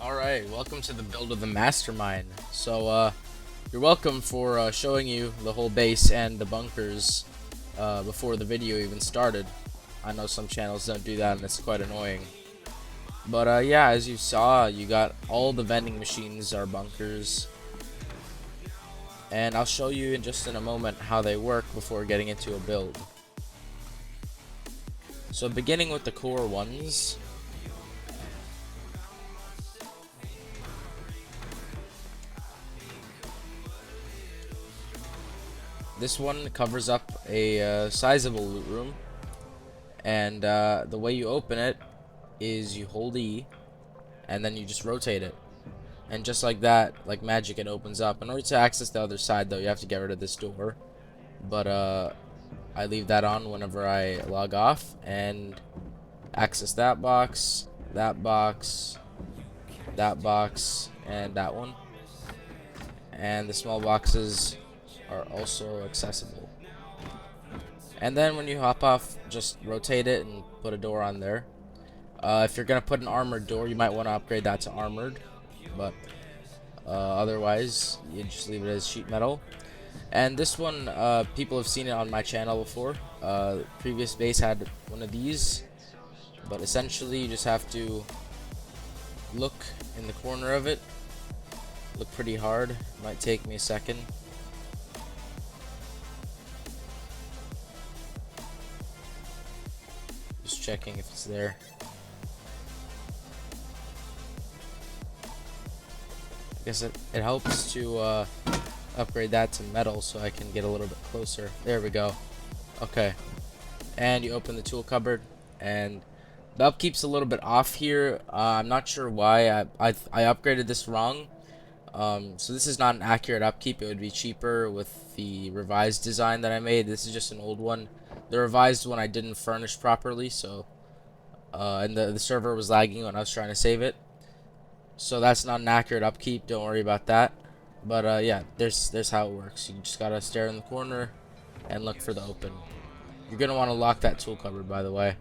Alright, welcome to the build of the Mastermind. You're welcome for showing you the whole base and the bunkers before the video even started. I know some channels don't do that and it's quite annoying. But yeah, as you saw, you got all the vending machines are bunkers. And I'll show you in just in a moment how they work before getting into a build. So beginning with the core ones. This one covers up a sizable loot room, and the way you open it is you hold E, and then you just rotate it, and just like that, like magic, it opens up. In order to access the other side, though, you have to get rid of this door, but I leave that on whenever I log off, and access that box, that box, that box, and that one, and the small boxes are also accessible. And then when you hop off, just rotate it and put a door on there. If you're gonna put an armored door, you might want to upgrade that to armored, but otherwise you just leave it as sheet metal. And this one, people have seen it on my channel before. Previous base had one of these, but essentially you just have to look in the corner of it, look pretty hard. It might take me a second. Just checking if it's there. I guess it helps to upgrade that to metal so I can get a little bit closer. There we go. Okay. And you open the tool cupboard, and the upkeep's a little bit off here. I'm not sure why. I upgraded this wrong. So this is not an accurate upkeep. It would be cheaper with the revised design that I made. This is just an old one. The revised one I didn't furnish properly, so and the server was lagging when I was trying to save it. So that's not an accurate upkeep. Don't worry about that. But yeah, there's how it works. You just gotta stare in the corner and look for the open. You're gonna want to lock that tool cupboard, by the way.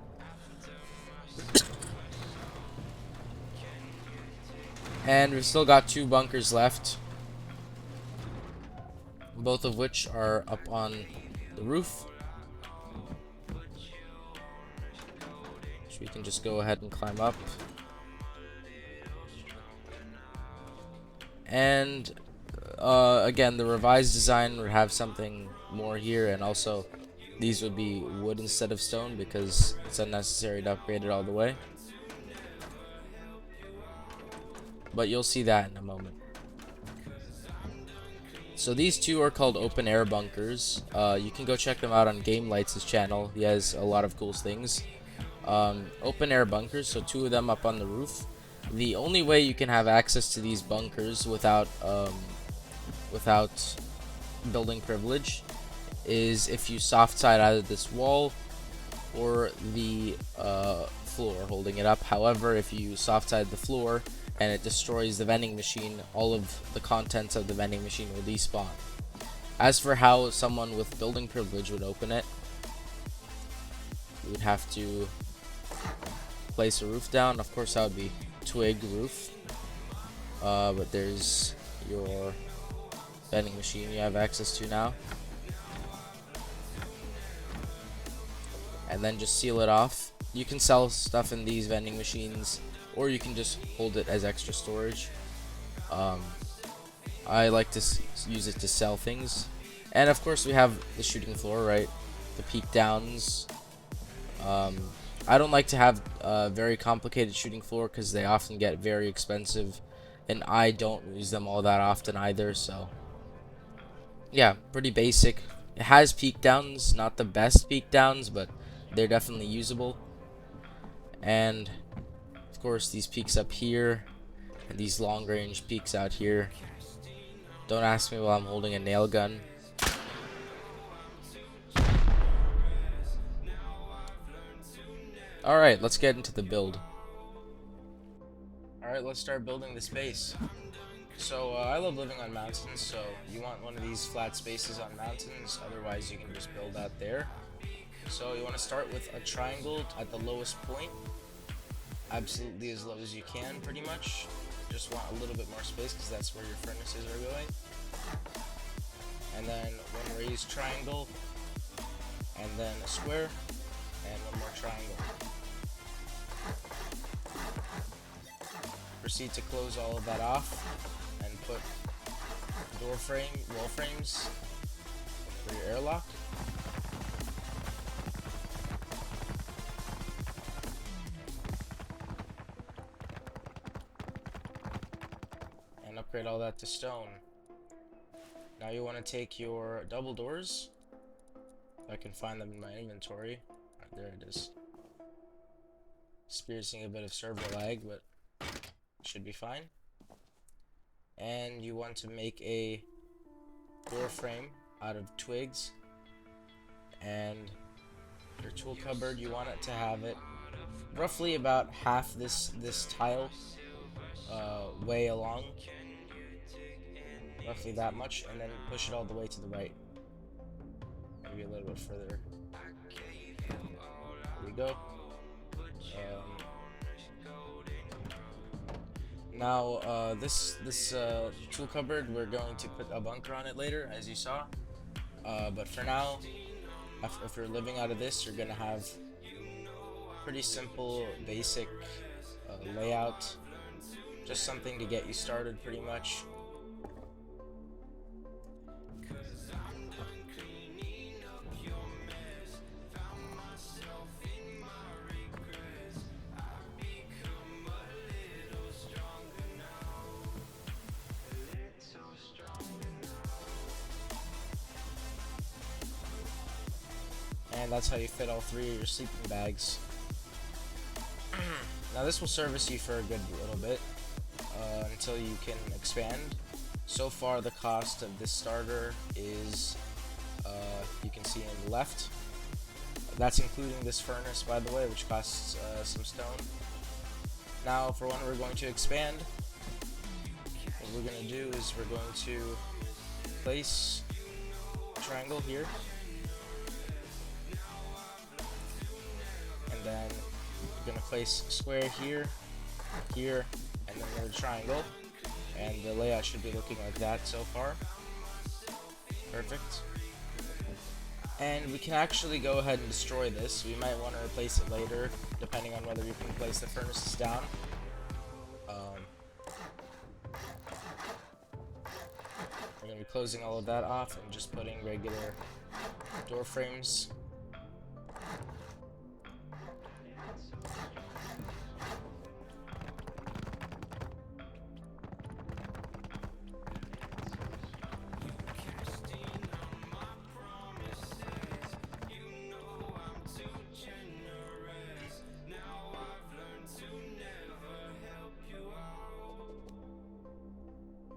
And we've still got 2 bunkers left, both of which are up on the roof. So we can just go ahead and climb up. And again, the revised design would have something more here, and also these would be wood instead of stone because it's unnecessary to upgrade it all the way. But you'll see that in a moment. So these 2 are called open air bunkers. You can go check them out on Game Lights' channel. He has a lot of cool things. Open air bunkers, so 2 of them up on the roof. The only way you can have access to these bunkers without building privilege is if you soft side either this wall or the floor holding it up. However, if you soft side the floor and it destroys the vending machine, all of the contents of the vending machine will despawn. As for how someone with building privilege would open it, you would have to place a roof down. Of course, that would be twig roof. But there's your vending machine you have access to now. And then just seal it off. You can sell stuff in these vending machines, or you can just hold it as extra storage. I like to use it to sell things. And of course we have the shooting floor, right? The peek downs. I don't like to have a very complicated shooting floor because they often get very expensive, and I don't use them all that often either. So yeah, pretty basic. It has peek downs, not the best peek downs, but they're definitely usable. And of course these peaks up here and these long range peaks out here. Don't ask me while I'm holding a nail gun. Alright, let's get into the build. Alright, let's start building this base. So I love living on mountains, so you want one of these flat spaces on mountains, otherwise you can just build out there. So you want to start with a triangle at the lowest point, absolutely as low as you can, pretty much. just want a little bit more space because that's where your furnaces are going. And then one raised triangle, and then a square, and one more triangle. Proceed to close all of that off and put door frame, wall frames for your airlock. And upgrade all that to stone. Now you want to take your double doors. If I can find them in my inventory. Right, there it is. Experiencing a bit of server lag, but should be fine. And you want to make a door frame out of twigs, and your tool cupboard, you want it to have it roughly about half this tile way along, roughly that much, and then push it all the way to the right, maybe a little bit further. There we go. Now this tool cupboard, we're going to put a bunker on it later, as you saw. But for now, if you're living out of this, you're gonna have pretty simple, basic layout. Just something to get you started, pretty much. And that's how you fit all three of your sleeping bags. Now this will service you for a good little bit until you can expand. So far the cost of this starter is, you can see on the left. That's including this furnace, by the way, which costs some stone. Now for when we're going to expand, what we're going to do is we're going to place a triangle here. And then we're going to place a square here, here, and then another triangle. And the layout should be looking like that so far. Perfect. And we can actually go ahead and destroy this. We might want to replace it later, depending on whether you can place the furnaces down. We're going to be closing all of that off and just putting regular door frames.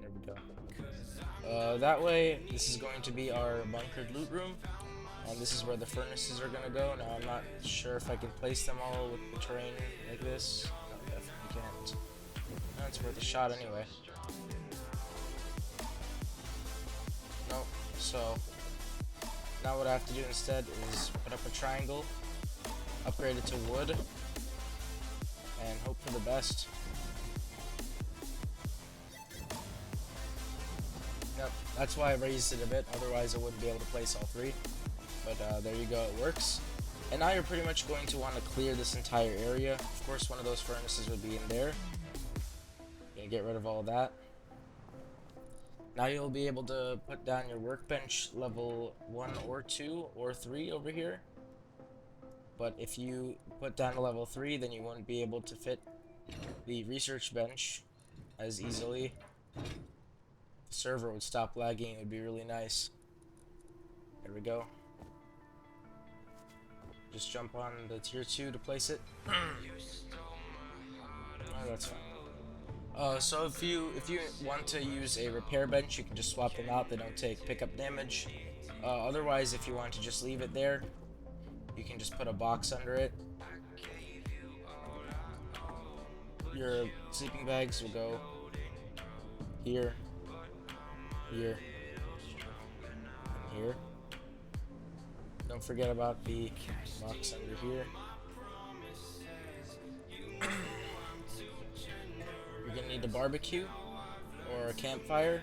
There we go. That way, this is going to be our bunkered loot room, and this is where the furnaces are going to go. Now, I'm not sure if I can place them all with the terrain like this. No, definitely can't. That's worth a shot anyway. Nope. So, now what I have to do instead is put up a triangle, upgrade it to wood, and hope for the best. Yep, that's why I raised it a bit, otherwise I wouldn't be able to place all three. But there you go, it works. And now you're pretty much going to want to clear this entire area. Of course, one of those furnaces would be in there. You're gonna get rid of all of that. Now you'll be able to put down your workbench level 1 or 2 or 3 over here. But if you put down a level 3, then you won't be able to fit the research bench as easily. The server would stop lagging, it would be really nice. There we go. Just jump on the tier 2 to place it. Oh, that's fine. So if you want to use a repair bench, you can just swap them out. They don't take pickup damage. Otherwise, if you want to just leave it there, you can just put a box under it. Your sleeping bags will go here, here, and here. Don't forget about the box under here. You're gonna need a barbecue or a campfire.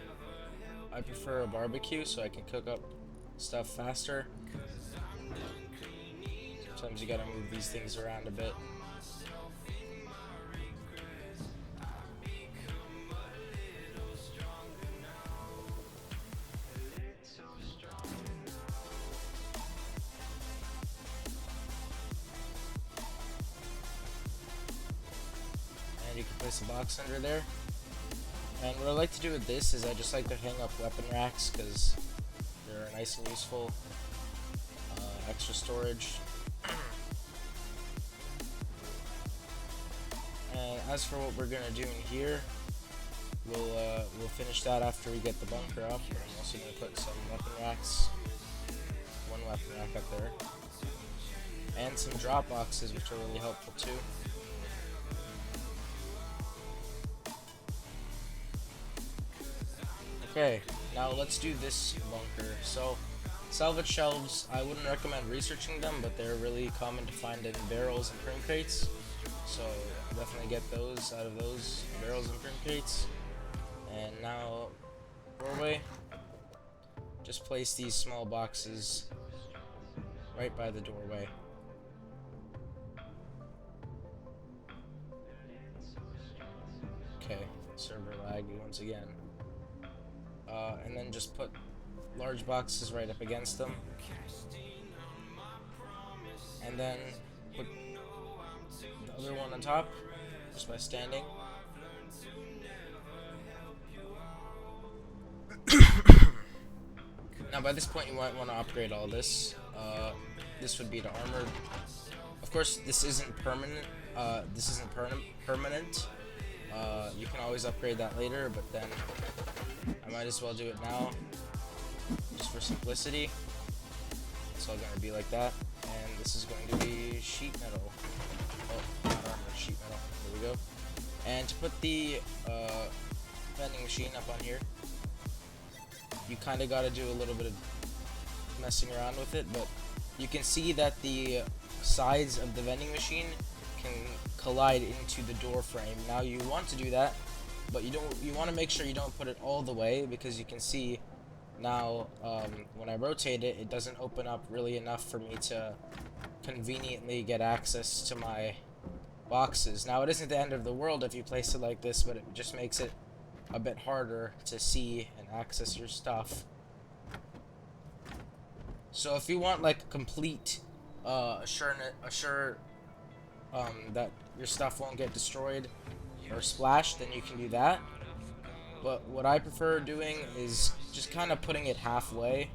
I prefer a barbecue so I can cook up stuff faster. Sometimes you gotta move these things around a bit. And you can place a box under there. And what I like to do with this is I just like to hang up weapon racks because they're nice and useful. Extra storage. And as for what we're gonna do in here, we'll finish that after we get the bunker up. I'm also gonna put some weapon racks, one weapon rack up there, and some drop boxes, which are really helpful too. Okay, now let's do this bunker. So, salvage shelves, I wouldn't recommend researching them, but they're really common to find in barrels and prim crates. So, definitely get those out of those barrels and prim crates. And now, doorway. Just place these small boxes right by the doorway. Okay, server lag once again. And then just put large boxes right up against them. And then put the other one on top, just by standing. Now by this point you might want to upgrade all this. This would be to armored. Of course this isn't permanent. Permanent. You can always upgrade that later, but then I might as well do it now, just for simplicity. It's all going to be like that, and this is going to be sheet metal. Oh, not armor, sheet metal. There we go. And to put the vending machine up on here, you kind of got to do a little bit of messing around with it, but you can see that the sides of the vending machine can collide into the door frame. Now you want to do that, but you want to make sure you don't put it all the way, because you can see now when I rotate it, it doesn't open up really enough for me to conveniently get access to my boxes. Now it isn't the end of the world if you place it like this, but it just makes it a bit harder to see and access your stuff. So if you want like a complete assure that your stuff won't get destroyed or splashed, then you can do that. But what I prefer doing is just kind of putting it halfway,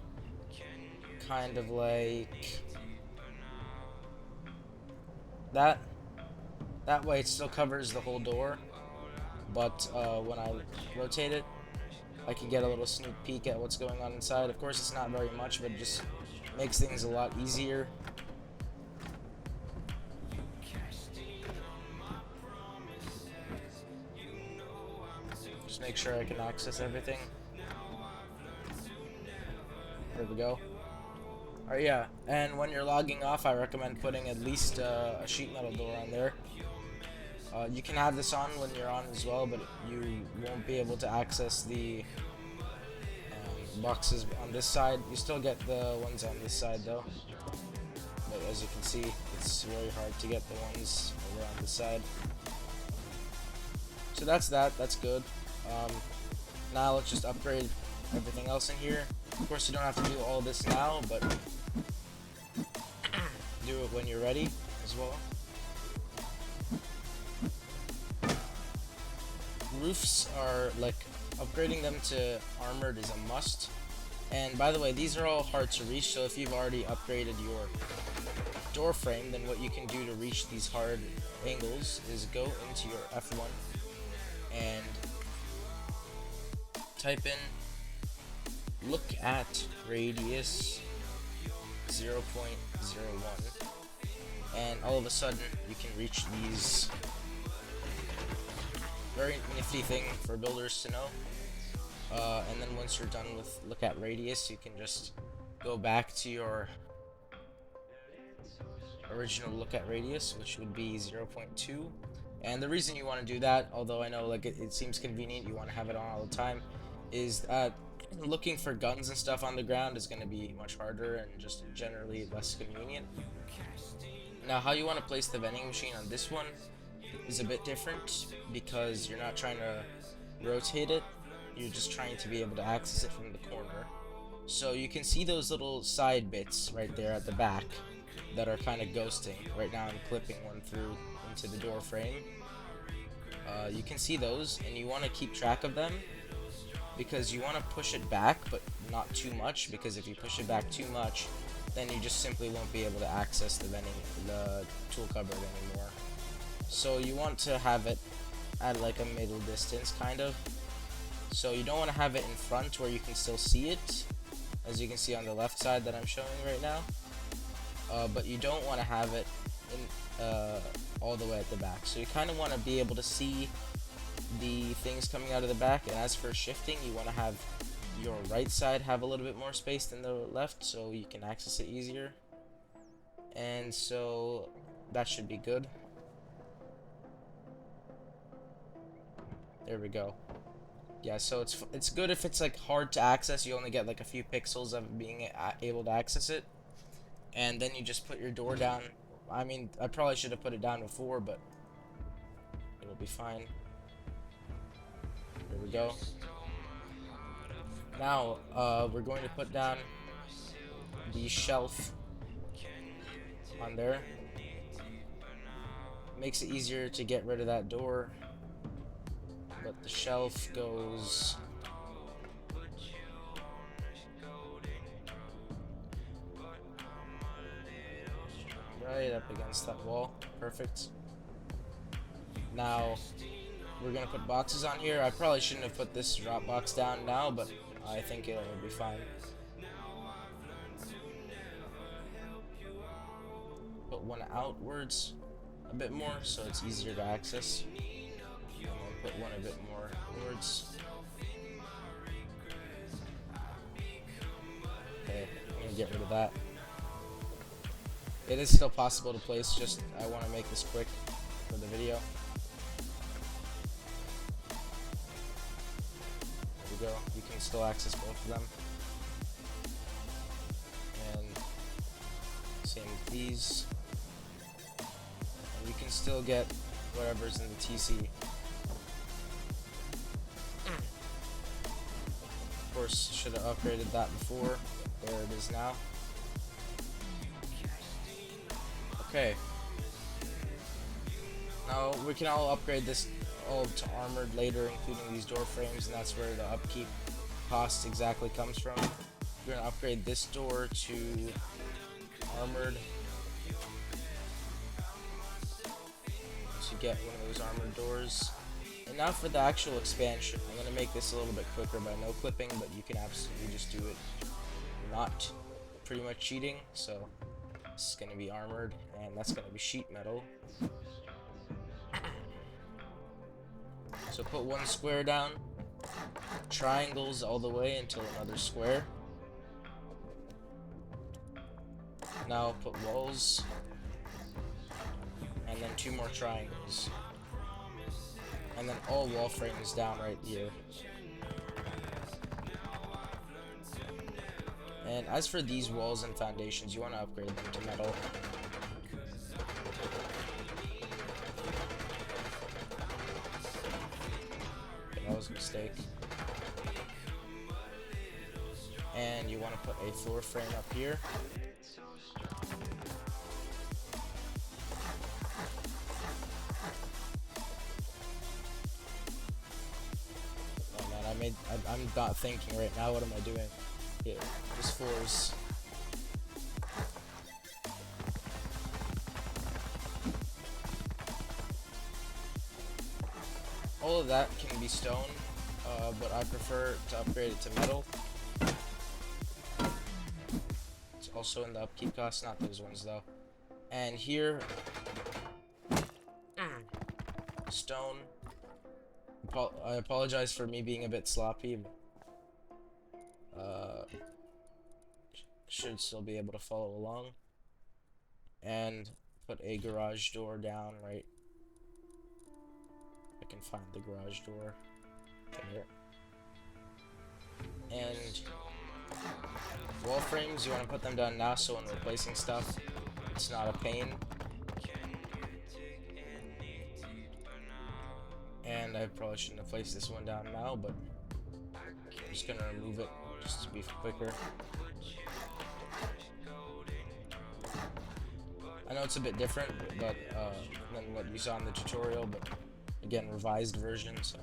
kind of like that. That way it still covers the whole door, but when I rotate it, I can get a little sneak peek at what's going on inside. Of course it's not very much, but it just makes things a lot easier. Just make sure I can access everything. There we go. Alright, yeah, and when you're logging off, I recommend putting at least a sheet metal door on there. You can have this on when you're on as well, but you won't be able to access the boxes on this side. You still get the ones on this side though, but as you can see, it's very hard to get the ones over on this side. So that's good. Now let's just upgrade everything else in here. Of course you don't have to do all this now, but do it when you're ready as well. Roofs are like, upgrading them to armored is a must. And by the way, these are all hard to reach, so if you've already upgraded your door frame, then what you can do to reach these hard angles is go into your F1 and type in look at radius 0.01, and all of a sudden you can reach these. Very nifty thing for builders to know. And then once you're done with look at radius, you can just go back to your original look at radius, which would be 0.2, And the reason you want to do that, although I know like it seems convenient, you want to have it on all the time, is looking for guns and stuff on the ground is going to be much harder and just generally less convenient. Now, how you want to place the vending machine on this one is a bit different because you're not trying to rotate it, you're just trying to be able to access it from the corner. So you can see those little side bits right there at the back that are kind of ghosting. Right now I'm clipping one through into the door frame. You can see those, and you want to keep track of them because you want to push it back, but not too much, because if you push it back too much, then you just simply won't be able to access the tool cupboard anymore. So you want to have it at like a middle distance, kind of. So you don't want to have it in front where you can still see it, as you can see on the left side that I'm showing right now. But you don't want to have it in all the way at the back. So you kind of want to be able to see the things coming out of the back. And as for shifting, you want to have your right side have a little bit more space than the left, so you can access it easier. And so that should be good. There we go. Yeah, so it's good if it's like hard to access. You only get like a few pixels of being able to access it, and then you just put your door down. I mean, I probably should have put it down before, but it'll be fine. There we go. Now, we're going to put down the shelf on there. Makes it easier to get rid of that door. But the shelf goes right up against that wall. Perfect. Now, we're gonna put boxes on here. I probably shouldn't have put this drop box down now, but I think it'll be fine. Put one outwards a bit more so it's easier to access. And then put one a bit more inwards. Okay, I'm gonna get rid of that. It is still possible to place, just I want to make this quick for the video. There we go. You can still access both of them. And same with these. And you can still get whatever's in the TC. Of course, should have upgraded that before. There it is now. Okay. Now we can all upgrade this all to armored later, including these door frames, and that's where the upkeep cost exactly comes from. We're gonna upgrade this door to armored to get one of those armored doors. And now for the actual expansion, I'm gonna make this a little bit quicker by no clipping, but you can absolutely just do it not pretty much cheating. So this is gonna be armored, and that's gonna be sheet metal. So put one square down, triangles all the way until another square. Now put walls, and then two more triangles. And then all wall frames down right here. And as for these walls and foundations, you want to upgrade them to metal. That was a mistake. And you want to put a floor frame up here. Oh man, I'm not thinking right now. What am I doing? Yeah, just floors. All of that can be stone, but I prefer to upgrade it to metal. It's also in the upkeep cost, not those ones though. And here, stone. I apologize for me being a bit sloppy, but should still be able to follow along. And put a garage door down right can find the garage door. There. And wall frames, you want to put them down now so when replacing stuff, it's not a pain. And I probably shouldn't have placed this one down now, but I'm just gonna remove it just to be quicker. I know it's a bit different, but than what you saw in the tutorial, but again, revised version. So.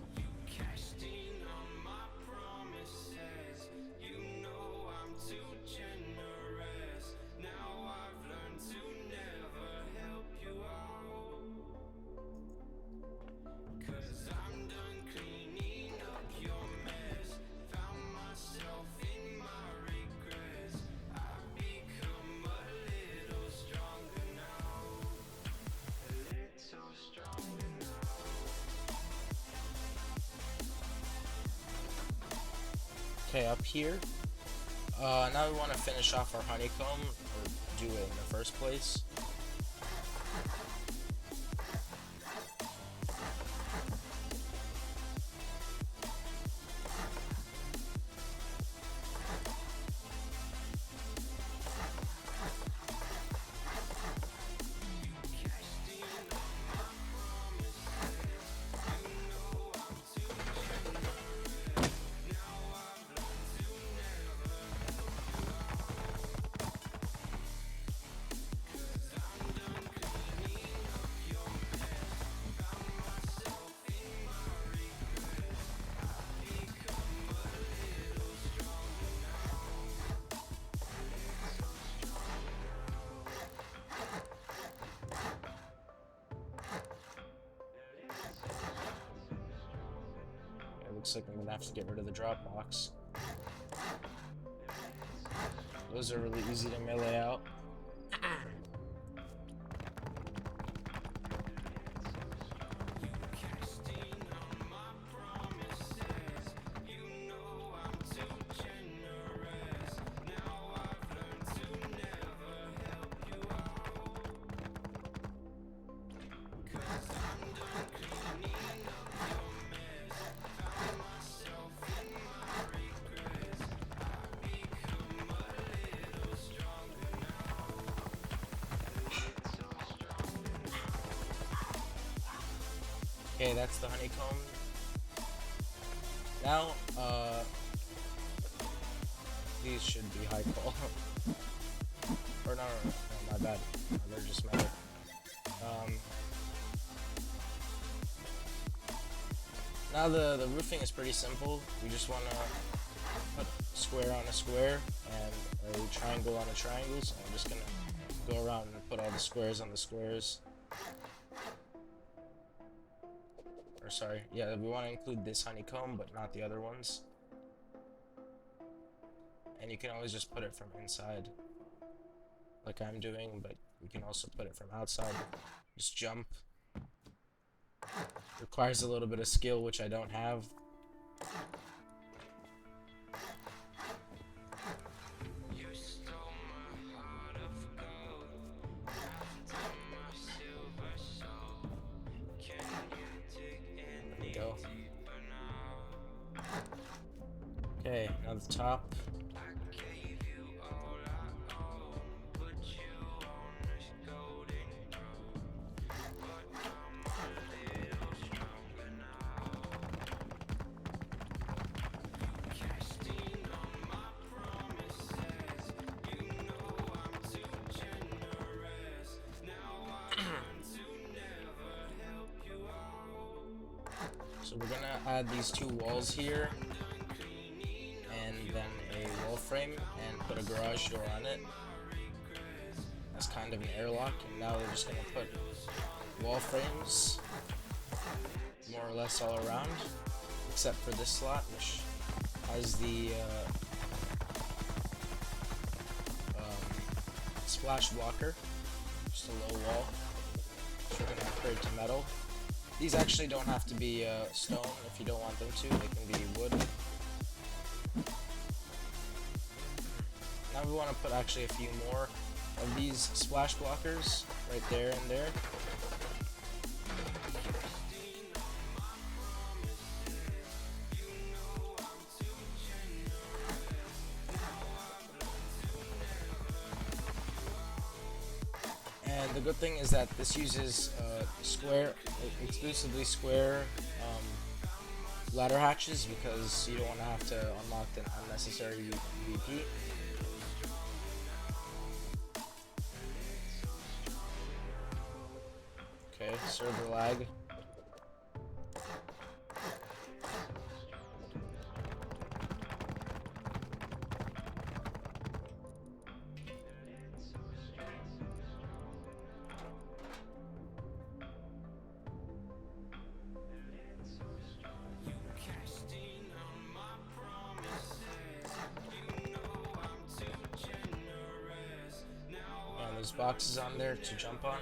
Okay, up here, now we want to finish off our honeycomb, or do it in the first place. Looks like I'm gonna have to get rid of the drop box. Those are really easy to melee out. Okay, that's the honeycomb. Now, these should be high qual. Or no, my bad. No, they're just metal. Now the roofing is pretty simple. We just want to put a square on a square and a triangle on a triangle. So I'm just gonna go around and put all the squares on the squares. Or sorry, yeah, we want to include this honeycomb, but not the other ones. And you can always just put it from inside, like I'm doing, but you can also put it from outside. Just jump. Requires a little bit of skill, which I don't have. Go. Okay, now the top. So we're gonna add these two walls here, and then a wall frame, and put a garage door on it. That's kind of an airlock, and now we're just gonna put wall frames more or less all around, except for this slot, which has the splash blocker, just a low wall, which we're gonna upgrade to metal. These actually don't have to be stone if you don't want them to, they can be wood. Now we want to put actually a few more of these splash blockers right there and there. the good thing is that this uses exclusively square ladder hatches because you don't want to have to unlock an unnecessary VP. Okay, server lag. There's boxes on there to jump on.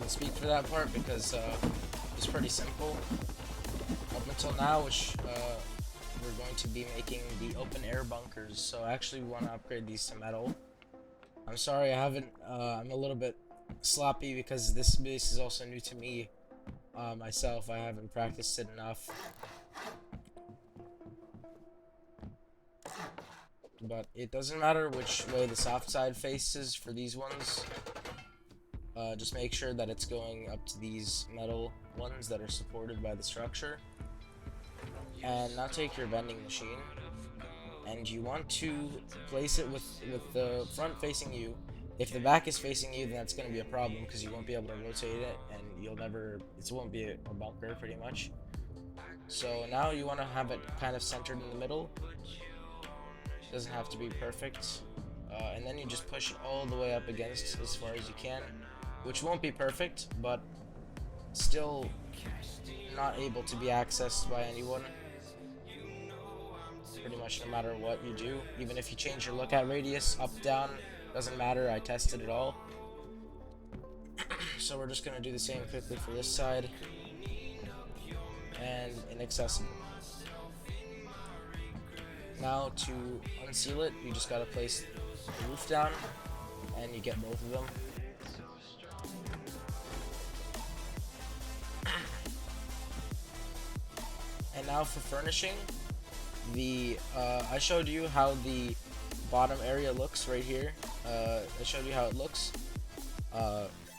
Speak for that part because it's pretty simple up until now, which we're going to be making the open air bunkers. So actually we want to upgrade these to metal. I'm sorry I haven't I'm a little bit sloppy because this base is also new to me myself. I haven't practiced it enough, but it doesn't matter which way the soft side faces for these ones. Just make sure that it's going up to these metal ones that are supported by the structure. And now take your vending machine, and you want to place it with the front facing you. If the back is facing you, then that's going to be a problem because you won't be able to rotate it, and it won't be a bunker pretty much. So now you want to have it kind of centered in the middle. It doesn't have to be perfect. And then you just push it all the way up against as far as you can, which won't be perfect, but still not able to be accessed by anyone. Pretty much no matter what you do. Even if you change your lookout radius, up, down, doesn't matter, I tested it all. So we're just going to do the same quickly for this side. And inaccessible. Now to unseal it, you just got to place the roof down, and you get both of them. And now for furnishing, I showed you how the bottom area looks right here. I showed you how it looks.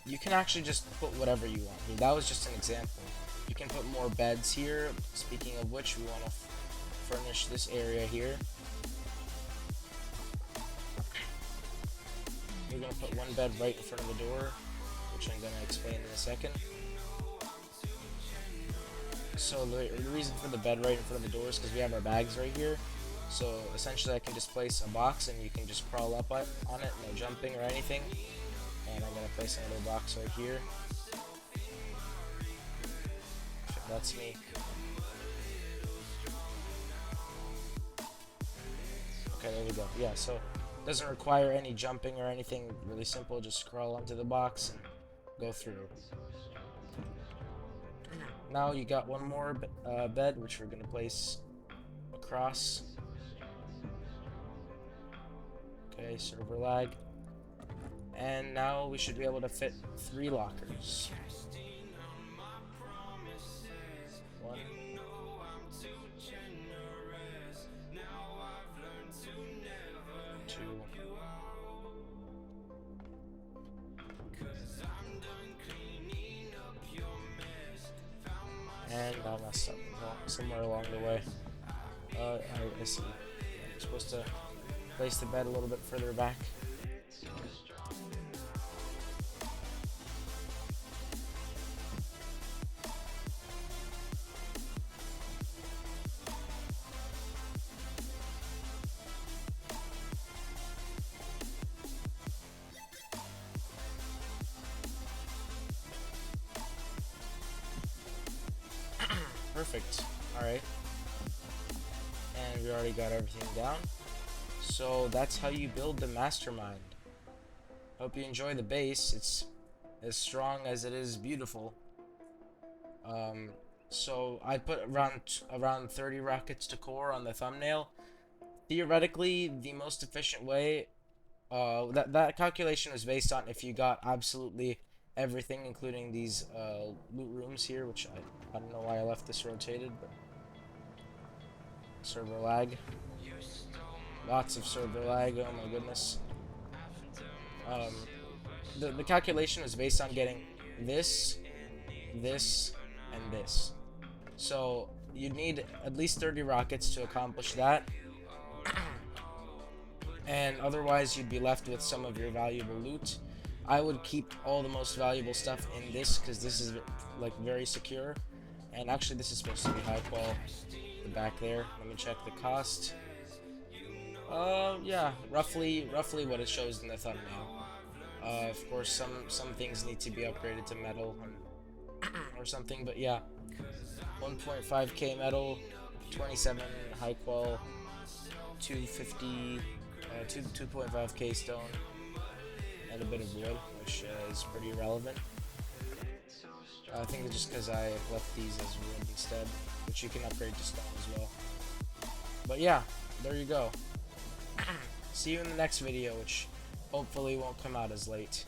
You can actually just put whatever you want. I mean, that was just an example. You can put more beds here. Speaking of which, we want to furnish this area here. We're going to put one bed right in front of the door, which I'm going to explain in a second. So the reason for the bed right in front of the door is because we have our bags right here. So essentially I can just place a box and you can just crawl up on it, no jumping or anything. And I'm going to place another box right here. That's me. Okay, there we go. Yeah, so it doesn't require any jumping or anything. Really simple, just crawl onto the box and go through. Now you got one more bed, which we're going to place across. Okay, server lag. And now we should be able to fit 3 lockers. 1, 2, and I messed up somewhere along the way. I see. I'm supposed to place the bed a little bit further back. Perfect. Alright. And we already got everything down. So that's how you build the Mastermind. Hope you enjoy the base. It's as strong as it is beautiful. So I put around 30 rockets to core on the thumbnail. Theoretically, the most efficient way, that calculation was based on if you got absolutely everything, including these loot rooms here, which I don't know why I left this rotated, but server lag. Lots of server lag, oh my goodness. The calculation was based on getting this, this, and this. So you'd need at least 30 rockets to accomplish that. And otherwise you'd be left with some of your valuable loot. I would keep all the most valuable stuff in this because this is like very secure. And actually this is supposed to be high qual. The back there. Let me check the cost. Yeah, roughly what it shows in the thumbnail. Of course, some things need to be upgraded to metal or something, but yeah, 1.5k metal, 27 high qual, 250, 2.5k stone, and a bit of wood, which is pretty irrelevant. I think it's just because I left these as wood instead, which you can upgrade to stone as well. But yeah, there you go. See you in the next video, which hopefully won't come out as late.